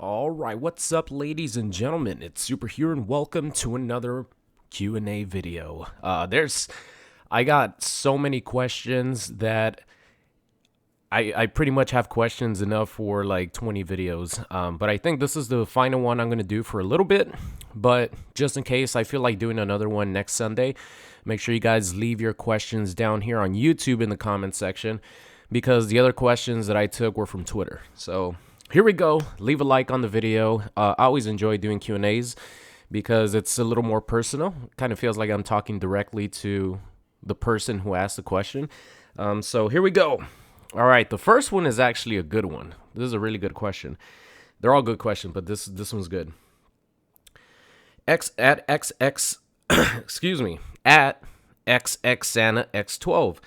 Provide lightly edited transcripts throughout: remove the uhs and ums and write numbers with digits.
All right, what's up, ladies and gentlemen? It's Super here, and welcome to another Q&A video. I got so many questions that I pretty much have questions enough for like 20 videos. But I think this is the final one I'm gonna do for a little bit. But just in case, I feel like doing another one next Sunday. Make sure you guys leave your questions down here on YouTube in the comment section, because the other questions that I took were from Twitter. So here we go. Leave a like on the video. I always enjoy doing Q&As because it's a little more personal. Kind of feels like I'm talking directly to the person who asked the question. So here we go. All right, the first one is actually a good one. This is a really good question. They're all good questions, but this one's good. X at XX, excuse me, at XX Santa X12.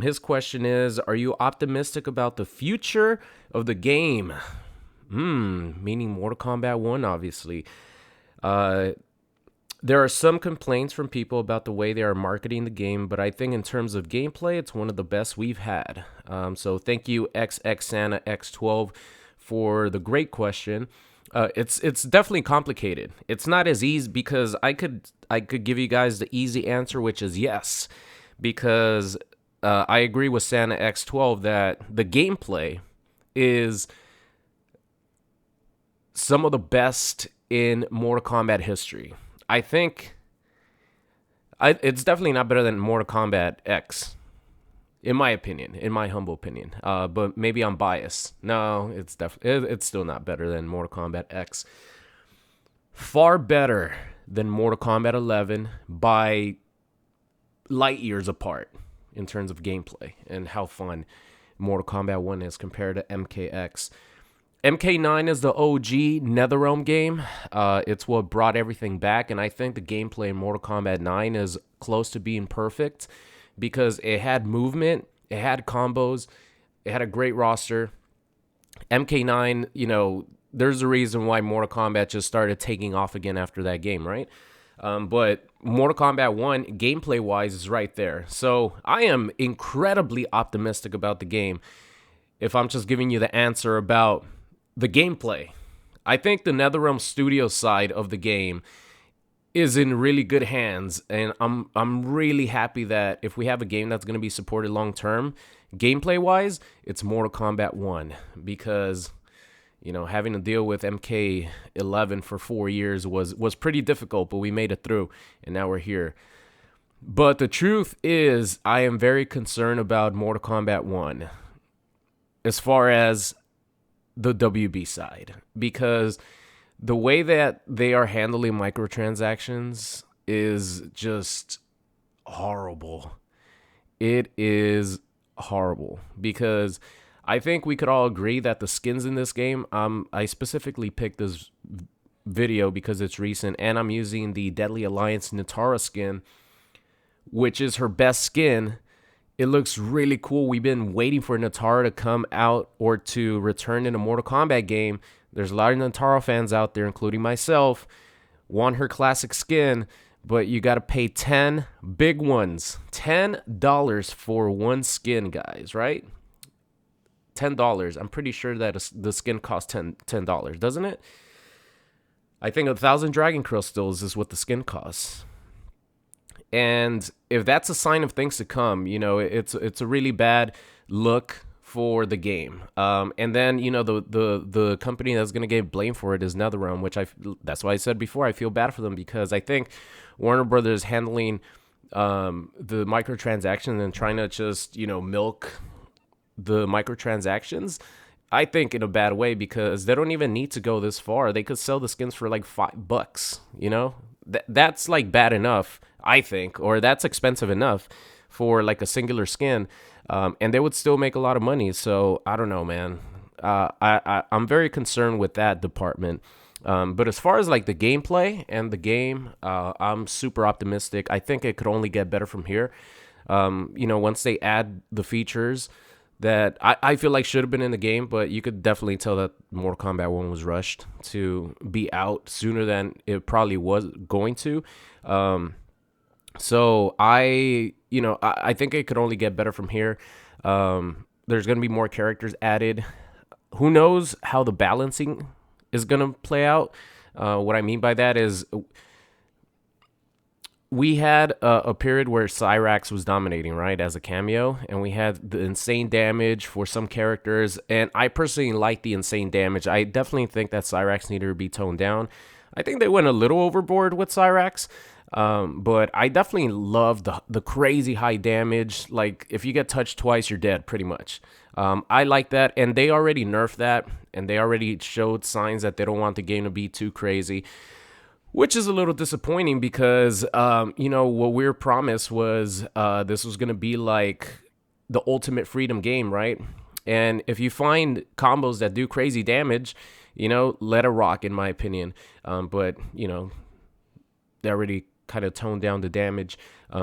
His question is, are you optimistic about the future of the game? Meaning Mortal Kombat 1, obviously. There are some complaints from people about the way they are marketing the game, but I think in terms of gameplay, it's one of the best we've had. So thank you, XX Santa X12, for the great question. It's definitely complicated. It's not as easy, because I could give you guys the easy answer, which is yes, because I agree with Santa X12 that the gameplay is some of the best in Mortal Kombat history. I think it's definitely not better than Mortal Kombat X, in my opinion, in my humble opinion. But maybe I'm biased. No, it's still not better than Mortal Kombat X. Far better than Mortal Kombat 11 by light years apart in terms of gameplay and how fun Mortal Kombat 1 is compared to MKX. MK9 is the OG NetherRealm game. It's what brought everything back, and I think the gameplay in Mortal Kombat 9 is close to being perfect because it had movement, it had combos, it had a great roster. MK9, there's a reason why Mortal Kombat just started taking off again after that game, right? But Mortal Kombat 1, gameplay-wise, is right there. So I am incredibly optimistic about the game if I'm just giving you the answer about the gameplay. I think the NetherRealm Studio side of the game is in really good hands, and I'm really happy that if we have a game that's going to be supported long term, gameplay wise, it's Mortal Kombat 1, because having to deal with MK11 for 4 years was pretty difficult, but we made it through, and now we're here. But the truth is, I am very concerned about Mortal Kombat 1 as far as the WB side, because the way that they are handling microtransactions is just horrible. It is horrible, because I think we could all agree that the skins in this game, I specifically picked this video because it's recent, and I'm using the Deadly Alliance Nitara skin, which is her best skin. It looks really cool. We've been waiting for Nitara to come out or to return in a Mortal Kombat game. There's a lot of Nitara fans out there, including myself, want her classic skin, but you got to pay 10 big ones. $10 for one skin, guys, right? $10. I'm pretty sure that the skin costs $10, doesn't it? I think 1,000 Dragon Crystals is what the skin costs. And if that's a sign of things to come, it's a really bad look for the game. And then, the company that's going to get blamed for it is NetherRealm, which that's why I said before, I feel bad for them, because I think Warner Brothers handling the microtransactions and trying to just, milk the microtransactions, I think in a bad way, because they don't even need to go this far. They could sell the skins for like $5, that's like bad enough, I think, or that's expensive enough for like a singular skin, and they would still make a lot of money. So I don't know, man. I'm very concerned with that department. But as far as like the gameplay and the game, I'm super optimistic. I think it could only get better from here. Once they add the features that I feel like should have been in the game, but you could definitely tell that Mortal Kombat 1 was rushed to be out sooner than it probably was going to. So I think it could only get better from here. There's going to be more characters added. Who knows how the balancing is gonna play out. What I mean by that is we had a period where Cyrax was dominating, right, as a cameo, and we had the insane damage for some characters, and I personally like the insane damage. I definitely think that Cyrax needed to be toned down. I think they went a little overboard with Cyrax, but I definitely love the crazy high damage. Like, if you get touched twice, you're dead, pretty much. I like that, and they already nerfed that, and they already showed signs that they don't want the game to be too crazy, which is a little disappointing because, what we were promised was this was going to be like the ultimate freedom game, right? And if you find combos that do crazy damage, let it rock, in my opinion. But they already kind of toned down the damage.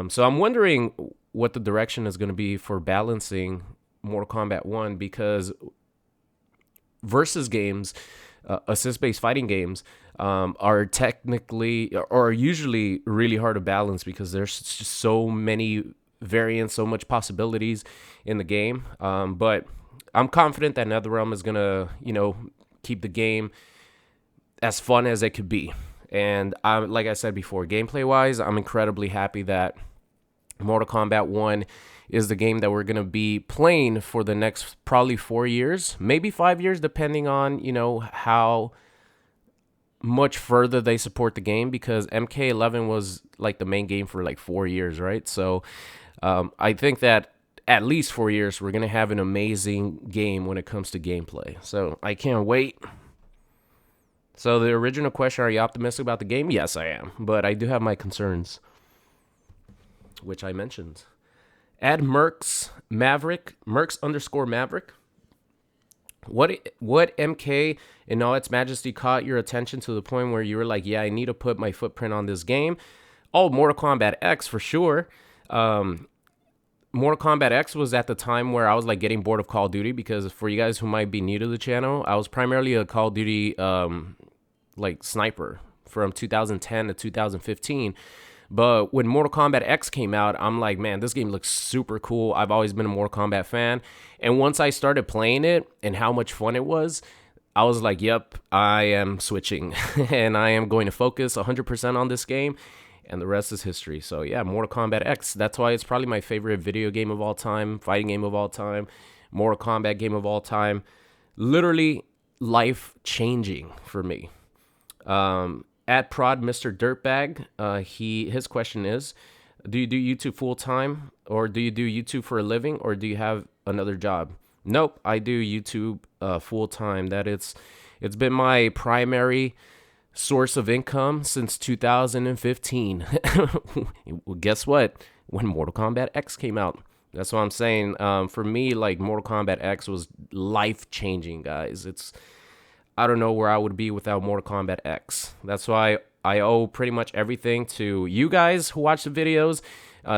So I'm wondering what the direction is going to be for balancing Mortal Kombat 1, because versus games, assist-based fighting games, are technically or are usually really hard to balance because there's just so many variants, so much possibilities in the game. But I'm confident that NetherRealm is gonna, keep the game as fun as it could be. And like I said before, gameplay-wise, I'm incredibly happy that Mortal Kombat 1 is the game that we're going to be playing for the next probably 4 years, maybe 5 years, depending on, how much further they support the game, because MK11 was like the main game for like 4 years, right? So I think that at least 4 years, we're going to have an amazing game when it comes to gameplay. So I can't wait. So the original question, are you optimistic about the game? Yes, I am. But I do have my concerns, which I mentioned. Add Mercs _ Maverick. What MK in all its majesty caught your attention to the point where you were like, yeah, I need to put my footprint on this game? Oh, Mortal Kombat X for sure. Mortal Kombat X was at the time where I was like getting bored of Call of Duty, because for you guys who might be new to the channel, I was primarily a Call of Duty like sniper from 2010 to 2015. But when Mortal Kombat X came out, I'm like, man, this game looks super cool. I've always been a Mortal Kombat fan. And once I started playing it and how much fun it was, I was like, yep, I am switching. And I am going to focus 100% on this game. And the rest is history. So yeah, Mortal Kombat X. That's why it's probably my favorite video game of all time, fighting game of all time, Mortal Kombat game of all time. Literally life-changing for me. At Prod Mr. Dirtbag, his question is, do you do YouTube full time, or do you do YouTube for a living, or do you have another job? Nope, I do YouTube full time. It's been my primary source of income since 2015. Well, guess what? When Mortal Kombat X came out. That's what I'm saying. For me, like, Mortal Kombat X was life-changing, guys. I don't know where I would be without Mortal Kombat X. That's why I owe pretty much everything to you guys who watch the videos.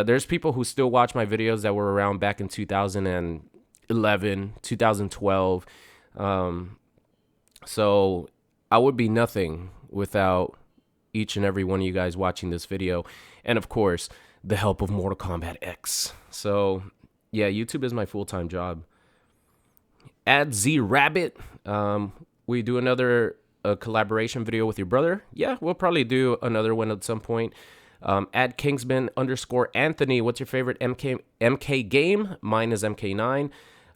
There's people who still watch my videos that were around back in 2011, 2012. So I would be nothing without each and every one of you guys watching this video. And of course, the help of Mortal Kombat X. So yeah, YouTube is my full-time job. Add Z Rabbit. We do another collaboration video with your brother. Yeah, we'll probably do another one at some point. Add Kingsman _ Anthony. What's your favorite MK game? Mine is MK9.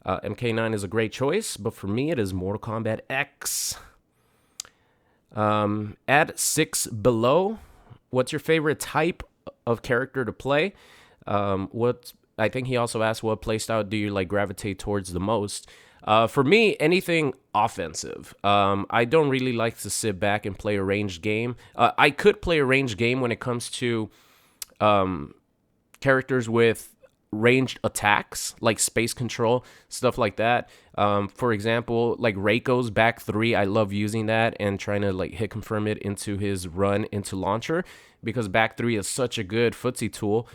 MK9 is a great choice, but for me, it is Mortal Kombat X. Add 6 Below. What's your favorite type of character to play? I think he also asked, what playstyle do you like gravitate towards the most? For me, anything offensive. I don't really like to sit back and play a ranged game. I could play a ranged game when it comes to characters with ranged attacks, like space control, stuff like that. For example, like Reiko's back 3, I love using that and trying to like hit confirm it into his run into launcher, because back 3 is such a good footsie tool.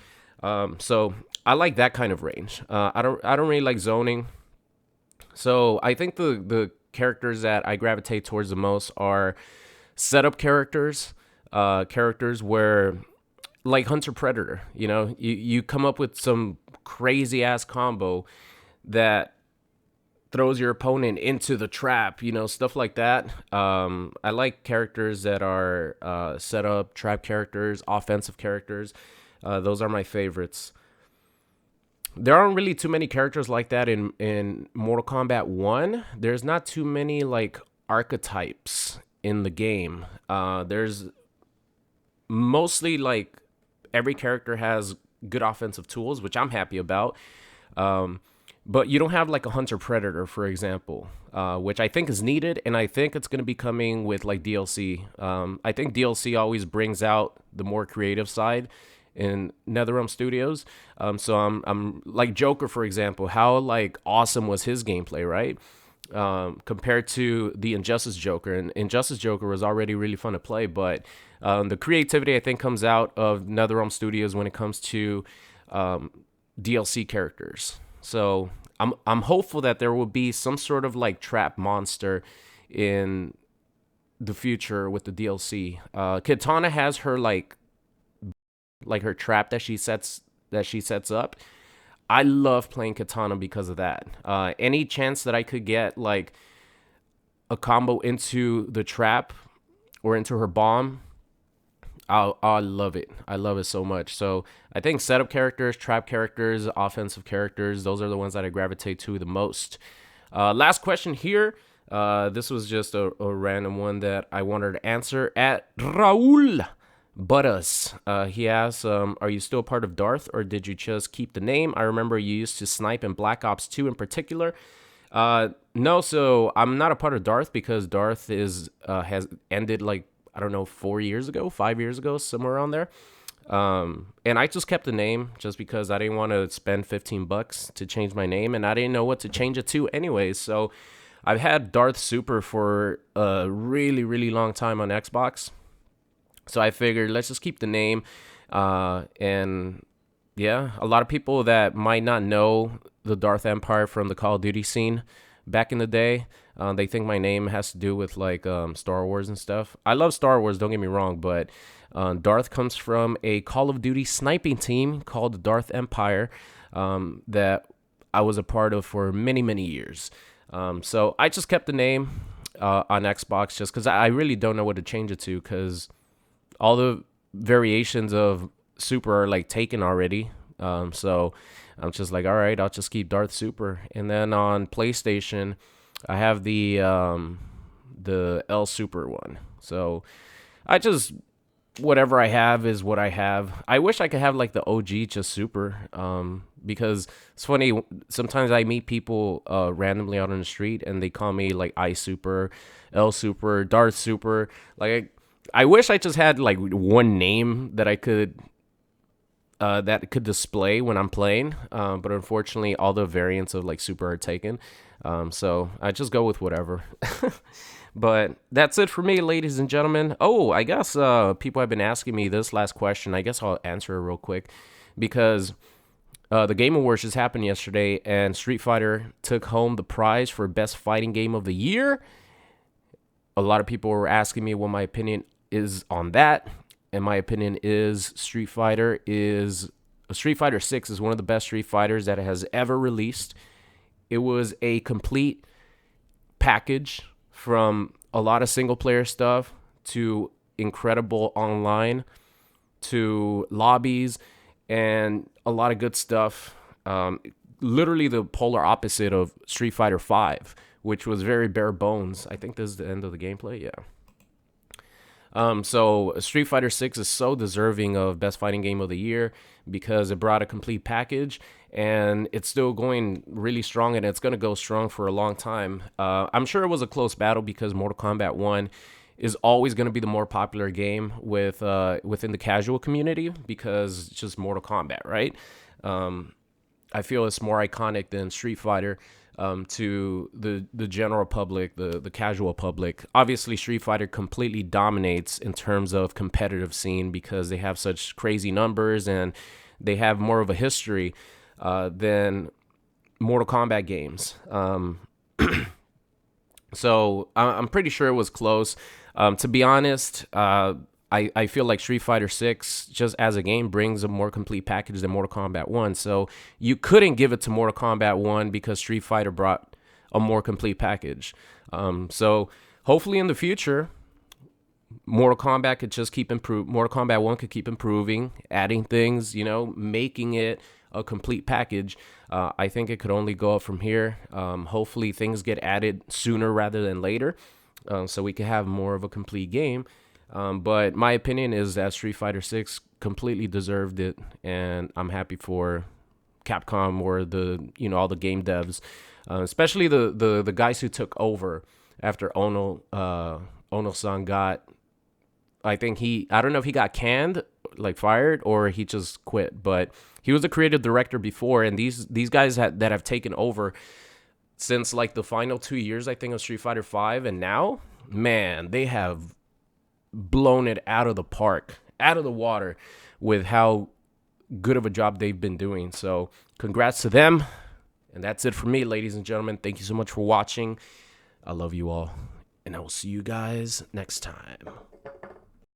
So I like that kind of range. I don't really like zoning. So I think the characters that I gravitate towards the most are setup characters, characters where, like Hunter Predator, you come up with some crazy ass combo that throws your opponent into the trap, stuff like that. I like characters that are set up, trap characters, offensive characters. Those are my favorites. There aren't really too many characters like that in Mortal Kombat 1. There's not too many like archetypes in the game. There's mostly like every character has good offensive tools, which I'm happy about. But you don't have like a hunter predator, for example, which I think is needed, and I think it's going to be coming with like DLC. I think DLC always brings out the more creative side in NetherRealm Studios. So I'm like Joker, for example. How like awesome was his gameplay, right? Compared to the Injustice Joker, and Injustice Joker was already really fun to play, but the creativity I think comes out of NetherRealm Studios when it comes to DLC characters. So I'm hopeful that there will be some sort of like trap monster in the future with the DLC. Kitana has her like her trap that she sets up. I love playing Kitana because of that. Any chance that I could get like a combo into the trap or into her bomb, I love it. I love it so much. So I think setup characters, trap characters, offensive characters, those are the ones that I gravitate to the most. Last question here. This was just a random one that I wanted to answer at Raul Buttus. He asks, are you still part of Darth, or did you just keep the name? I remember you used to snipe in Black Ops 2 in particular. No, so I'm not a part of Darth because Darth has ended like, I don't know, 5 years ago, somewhere around there. And I just kept the name just because I didn't want to spend $15 to change my name, and I didn't know what to change it to anyways. So I've had Darth Super for a really, really long time on Xbox. So I figured let's just keep the name. And yeah, a lot of people that might not know the Darth Empire from the Call of Duty scene back in the day, they think my name has to do with like Star Wars and stuff. I love Star Wars, don't get me wrong, but Darth comes from a Call of Duty sniping team called the Darth Empire that I was a part of for many, many years. So I just kept the name on Xbox just because I really don't know what to change it to, because all the variations of Super are like taken already. So I'm just like, all right, I'll just keep Darth Super. And then on PlayStation, I have the L Super one. So I just, whatever I have is what I have. I wish I could have like the OG just Super, because it's funny, sometimes I meet people randomly out on the street and they call me like I Super, L Super, Darth Super. Like I wish I just had like one name that I could display when I'm playing, but unfortunately all the variants of like Super are taken, so I just go with whatever. But that's it for me, ladies and gentlemen. Oh, I guess people have been asking me this last question. I guess I'll answer it real quick, because the Game Awards just happened yesterday, and Street Fighter took home the prize for Best Fighting Game of the Year. A lot of people were asking me what my opinion is on that. And my opinion is Street Fighter 6 is one of the best Street Fighters that has ever released. It was a complete package, from a lot of single player stuff to incredible online to lobbies and a lot of good stuff. Literally the polar opposite of Street Fighter 5, which was very bare bones. I think this is the end of the gameplay. Yeah. So Street Fighter 6 is so deserving of Best Fighting Game of the Year because it brought a complete package, and it's still going really strong, and it's going to go strong for a long time. I'm sure it was a close battle because Mortal Kombat 1 is always going to be the more popular game within the casual community, because it's just Mortal Kombat, right? I feel it's more iconic than Street Fighter. To the general public, the casual public. Obviously, Street Fighter completely dominates in terms of competitive scene because they have such crazy numbers and they have more of a history than Mortal Kombat games. So I'm pretty sure it was close. To be honest, I feel like Street Fighter 6, just as a game, brings a more complete package than Mortal Kombat 1. So you couldn't give it to Mortal Kombat 1 because Street Fighter brought a more complete package. So hopefully in the future, Mortal Kombat could just keep improving. Mortal Kombat 1 could keep improving, adding things, making it a complete package. I think it could only go up from here. Hopefully things get added sooner rather than later, so we could have more of a complete game. But my opinion is that Street Fighter 6 completely deserved it, and I'm happy for Capcom or all the game devs, especially the guys who took over after Ono-san got. I don't know if he got canned, like fired, or he just quit. But he was the creative director before, and these guys that have taken over since like the final 2 years, I think, of Street Fighter 5, and now, man, they have blown it out of the park, out of the water, with how good of a job they've been doing. So congrats to them. And that's it for me, ladies and gentlemen. Thank you so much for watching. I love you all, and I will see you guys next time.